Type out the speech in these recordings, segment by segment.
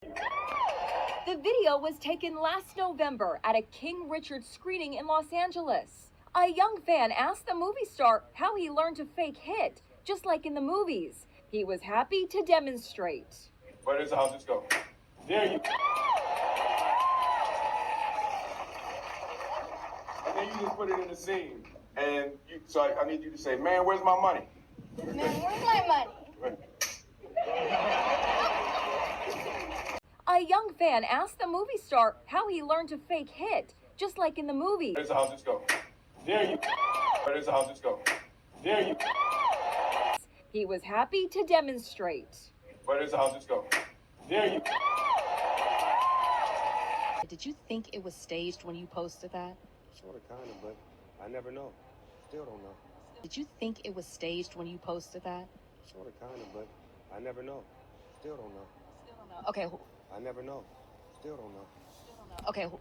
The video was taken last November at a King Richard screening in Los Angeles. A young fan asked the movie star how he learned to fake hit, just like in the movies. He was happy to demonstrate. Where does the houses go? There you go. And then you just put it in the scene. And so I need you to say, man, where's my money? Man, where's my money? A young fan asked the movie star how he learned to fake hit, just like in the movies. Where does the houses go? There you go. Where does the houses go? There you go. He was happy to demonstrate. Where does the houses go? There you go. Did you think it was staged when you posted that? Sort of, kind of, but I never know. Still don't know. Did you think it was staged when you posted that? Sort of, kind of, but I never know. Still don't know. Still don't know. Okay. I never know. Still don't know. Okay. Come on.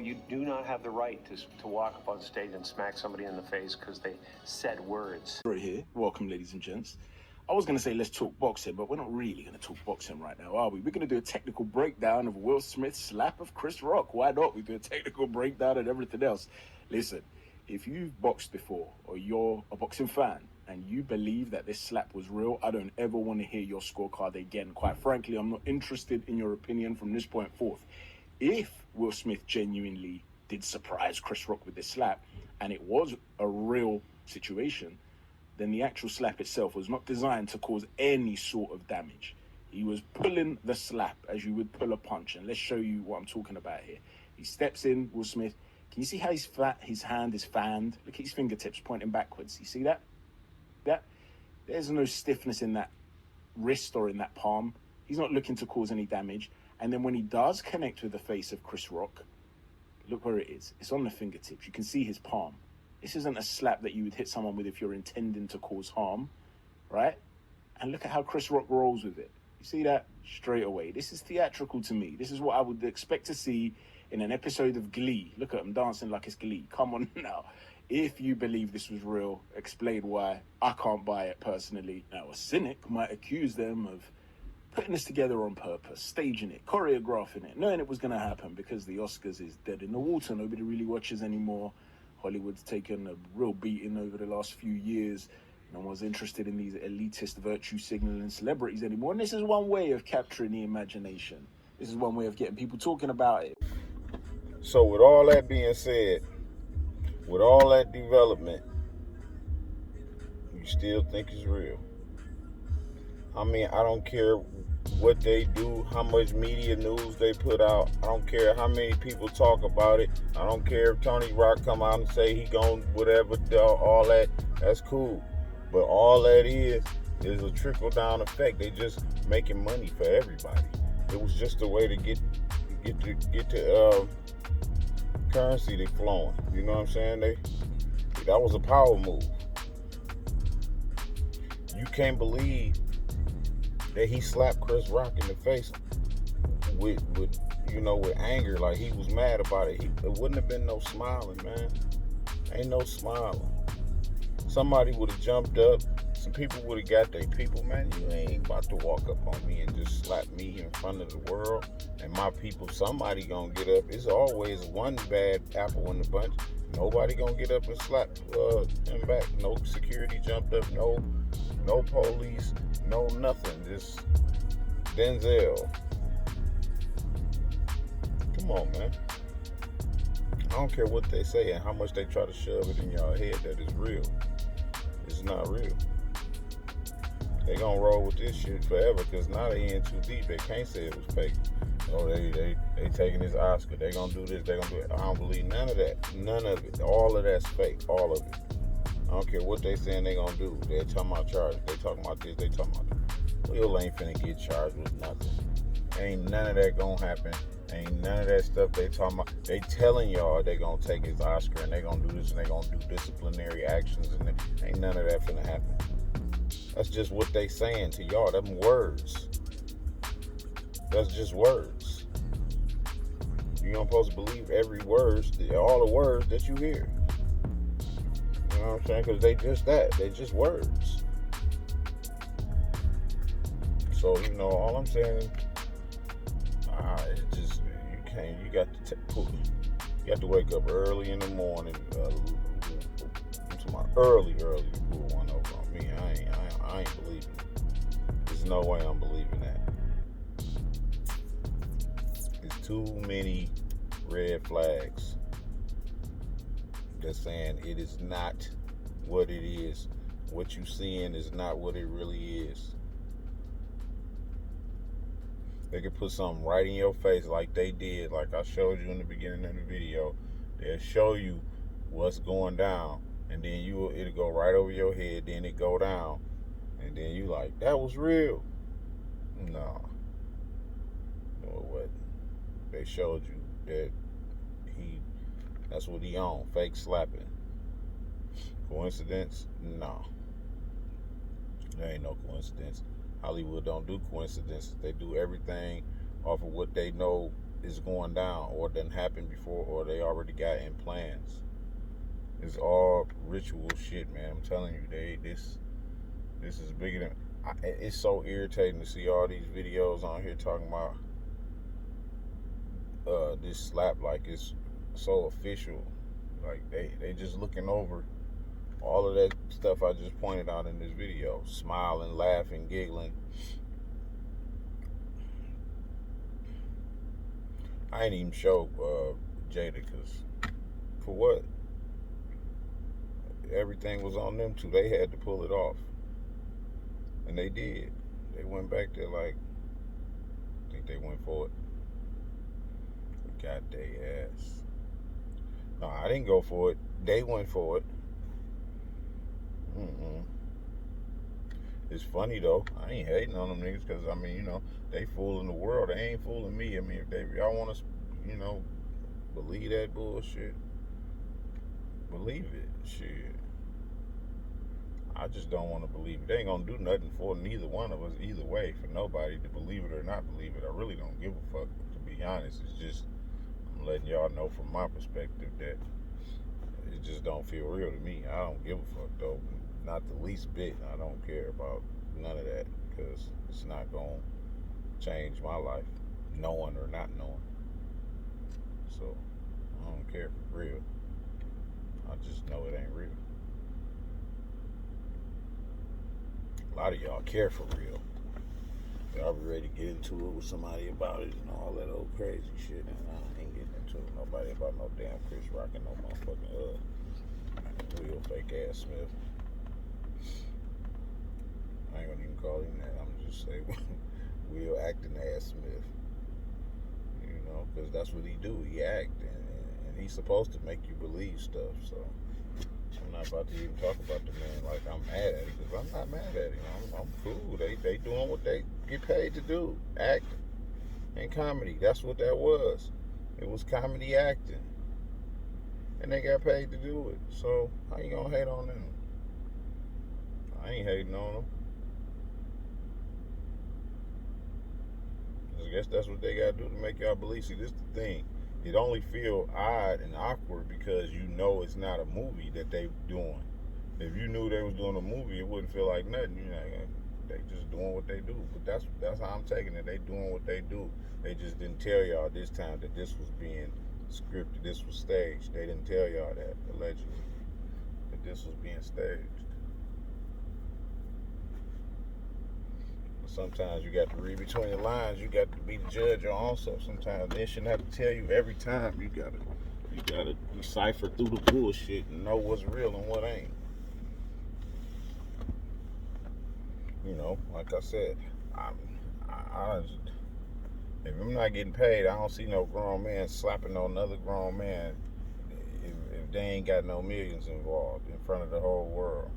You do not have the right to walk up on stage and smack somebody in the face because they said words. Right here. Welcome, ladies and gents. I was going to say let's talk boxing, but we're not really going to talk boxing right now, are we? We're going to do a technical breakdown of Will Smith's slap of Chris Rock. Why not? We do a technical breakdown and everything else. Listen, if you've boxed before or you're a boxing fan and you believe that this slap was real, I don't ever want to hear your scorecard again. Quite frankly, I'm not interested in your opinion from this point forth. If Will Smith genuinely did surprise Chris Rock with this slap and it was a real situation, then the actual slap itself was not designed to cause any sort of damage. He was pulling the slap as you would pull a punch. And let's show you what I'm talking about here. He steps in, Will Smith. Can you see how his hand is fanned? Look at his fingertips pointing backwards. You see that? There's no stiffness in that wrist or in that palm. He's not looking to cause any damage. And then when he does connect with the face of Chris Rock, look where it is. It's on the fingertips. You can see his palm. This isn't a slap that you would hit someone with if you're intending to cause harm, right? And look at how Chris Rock rolls with it. You see that? Straight away. This is theatrical to me. This is what I would expect to see in an episode of Glee. Look at him dancing like it's Glee. Come on now. If you believe this was real, explain why. I can't buy it personally. Now, a cynic might accuse them of putting this together on purpose, staging it, choreographing it, knowing it was going to happen because the Oscars is dead in the water. Nobody really watches anymore. Hollywood's taken a real beating over the last few years. No one's interested in these elitist virtue signaling celebrities anymore. And this is one way of capturing the imagination. This is one way of getting people talking about it. So with all that being said, with all that development, you still think it's real? I mean, I don't care what they do, how much media news they put out. I don't care how many people talk about it. I don't care if Tony Rock come out and say he gon' whatever, all that. That's cool. But all that is a trickle-down effect. They just making money for everybody. It was just a way to get the currency they flowing. You know what I'm saying? That was a power move. You can't believe that he slapped Chris Rock in the face with anger, like he was mad about it. It wouldn't have been no smiling, man. Ain't no smiling. Somebody would have jumped up. Some people would have got their people, man. You ain't about to walk up on me and just slap me in front of the world and my people. Somebody gonna get up. It's always one bad apple in the bunch. Nobody gonna get up and slap him back. No security jumped up. No police. No nothing. Just Denzel. Come on, man. I don't care what they say and how much they try to shove it in y'all head that it's real. It's not real. They gonna roll with this shit forever because now they in too deep. They can't say it was fake. Oh, they taking this Oscar. They gonna do this. They gonna do it. I don't believe none of that. None of it. All of that's fake. All of it. I don't care what they saying they gonna do. They talking about charges. They talking about this. They talking about that. Will ain't finna get charged with nothing. Ain't none of that gonna happen. Ain't none of that stuff they talking about. They telling y'all they gonna take his Oscar and they gonna do this and they gonna do disciplinary actions and ain't none of that finna happen. That's just what they saying to y'all. Them words. That's just words. You don't supposed to believe every word, all the words that you hear. You know what I'm saying? Because they just that. They just words. So, all I'm saying, it just, you got to wake up early in the morning. I'm talking about early to pull one over on me. I ain't believing it. There's no way I'm believing that. There's too many red flags that's saying it is not what it is. What you seeing is not what it really is. They could put something right in your face like they did, like I showed you in the beginning of the video. They'll show you what's going down, and then it'll go right over your head, then it go down, and then you like, that was real. No. Or what? They showed you that that's what he on, fake slapping. Coincidence? No. There ain't no coincidence. Hollywood don't do coincidences. They do everything off of what they know is going down or done happened before or they already got in plans. It's all ritual shit, man. I'm telling you, this is bigger than... It's so irritating to see all these videos on here talking about this slap like it's so official. Like they just looking over all of that stuff I just pointed out in this video. Smiling, laughing, giggling. I ain't even show Jada because for what? Everything was on them too. They had to pull it off. And they did. They went back there like, I think they went for it. We got their ass. No, I didn't go for it. They went for it. It's funny though. I ain't hating on them niggas because they fooling the world. They ain't fooling me. I mean, if y'all want to, believe that bullshit, believe it. Shit. I just don't want to believe it. They ain't gonna do nothing for neither one of us either way. For nobody to believe it or not believe it. I really don't give a fuck. To be honest, it's just I'm letting y'all know from my perspective that it just don't feel real to me. I don't give a fuck though, not the least bit. I don't care about none of that because it's not gonna change my life, knowing or not knowing. So I don't care for real. I just know it ain't real. A lot of y'all care for real. Y'all be ready to get into it with somebody about it and all that old crazy shit. And I ain't getting into it with nobody about no damn Chris Rock and no motherfucking Will fake ass Smith. I ain't gonna even call him that. I'm just say Will acting ass Smith. You know, because that's what he do. He act and he's supposed to make you believe stuff. So I'm not about to even talk about the man like I'm mad at him, because I'm not mad at him. I'm cool. They doing what they get paid to do, acting and comedy. That's what that was. It was comedy acting, and they got paid to do it. So how you gonna hate on them? I ain't hating on them. I guess that's what they gotta do to make y'all believe. See, this is the thing. It only feel odd and awkward because you know it's not a movie that they doing. If you knew they was doing a movie, it wouldn't feel like nothing. You know, they just doing what they do. But that's how I'm taking it. They doing what they do. They just didn't tell y'all this time that this was being scripted. This was staged. They didn't tell y'all that, allegedly, that this was being staged. Sometimes you got to read between the lines. You got to be the judge your own self. Sometimes they shouldn't have to tell you every time. You gotta decipher through the bullshit and know what's real and what ain't. You know, like I said, if I'm not getting paid, I don't see no grown man slapping no another grown man if they ain't got no millions involved in front of the whole world.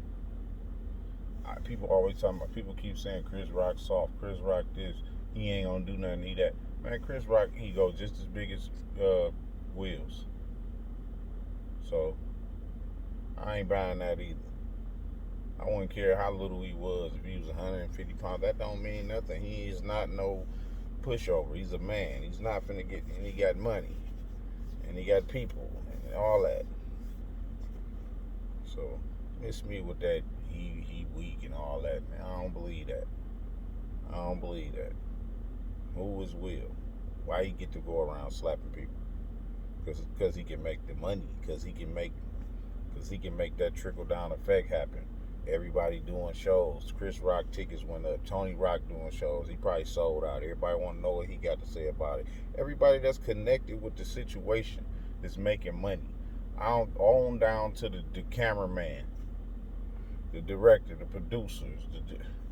People always talking about, people keep saying Chris Rock soft, Chris Rock this, he ain't gonna do nothing, he that. Man, Chris Rock ego just as big as Will's. So I ain't buying that either. I wouldn't care how little he was. If he was 150 pounds, that don't mean nothing. He is not no pushover. He's a man. He's not finna get, and he got money, and he got people, and all that. So miss me with that. He weak and all that, man. I don't believe that. I don't believe that. Who is Will? Why he get to go around slapping people? Because he can make the money. Because he can make that trickle down effect happen. Everybody doing shows. Chris Rock tickets went up. Tony Rock doing shows. He probably sold out. Everybody want to know what he got to say about it. Everybody that's connected with the situation is making money. On down to the cameraman, the director, the producers,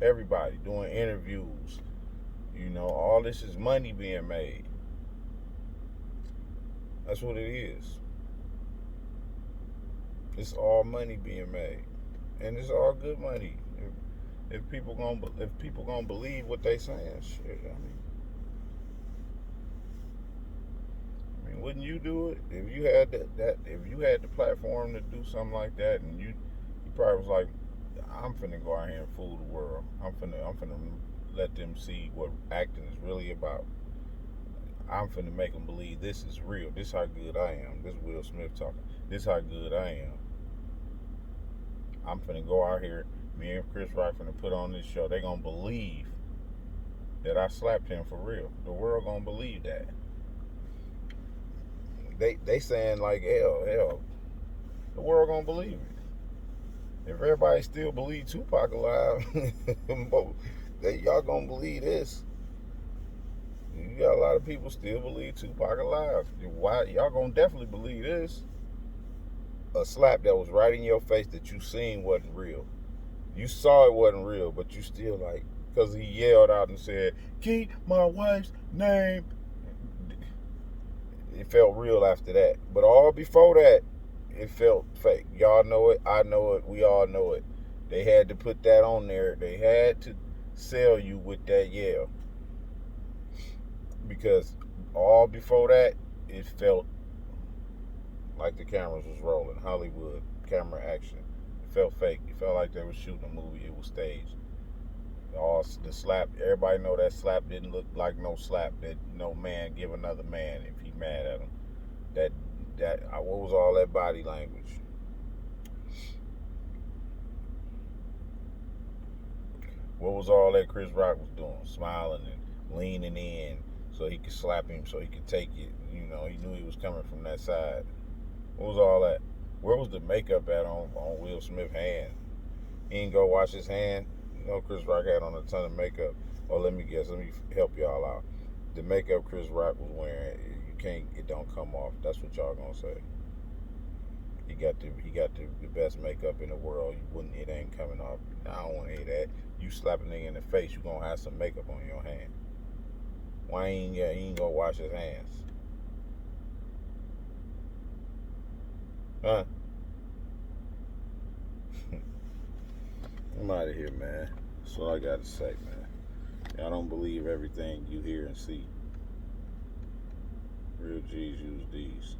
everybody doing interviews. You know, all this is money being made. That's what it is. It's all money being made, and it's all good money. If people gonna believe what they saying, shit. I mean, wouldn't you do it if you had if you had the platform to do something like that, and you probably was like, I'm finna go out here and fool the world. I'm finna let them see what acting is really about. I'm finna make them believe this is real. This how good I am. This is Will Smith talking. This how good I am. I'm finna go out here. Me and Chris Rock finna put on this show. They gonna believe that I slapped him for real. The world gonna believe that. They saying like hell. The world gonna believe it. If everybody still believe Tupac alive, y'all gonna believe this. You got a lot of people still believe Tupac alive. Why y'all gonna definitely believe this? A slap that was right in your face that you seen wasn't real. You saw it wasn't real, but you still like, because he yelled out and said, "Keep my wife's name." It felt real after that. But all before that, it felt fake. Y'all know it. I know it. We all know it. They had to put that on there. They had to sell you with that yell. Because all before that, it felt like the cameras was rolling. Hollywood camera action. It felt fake. It felt like they were shooting a movie. It was staged. All the slap. Everybody know that slap didn't look like no slap that no man give another man if he mad at him. What was all that body language? What was all that Chris Rock was doing? Smiling and leaning in so he could slap him, so he could take it. You know, he knew he was coming from that side. What was all that? Where was the makeup at on Will Smith's hand? He didn't go wash his hand. You know, Chris Rock had on a ton of makeup. Or let me guess, let me help y'all out. The makeup Chris Rock was wearing, it don't come off. That's what y'all gonna say. He got the best makeup in the world. It ain't coming off. I don't want to hear that. You slap a nigga in the face, you gonna have some makeup on your hand. Why he ain't gonna wash his hands? Huh? I'm out of here, man. That's all I gotta say, man. Y'all don't believe everything you hear and see. Real G's use these.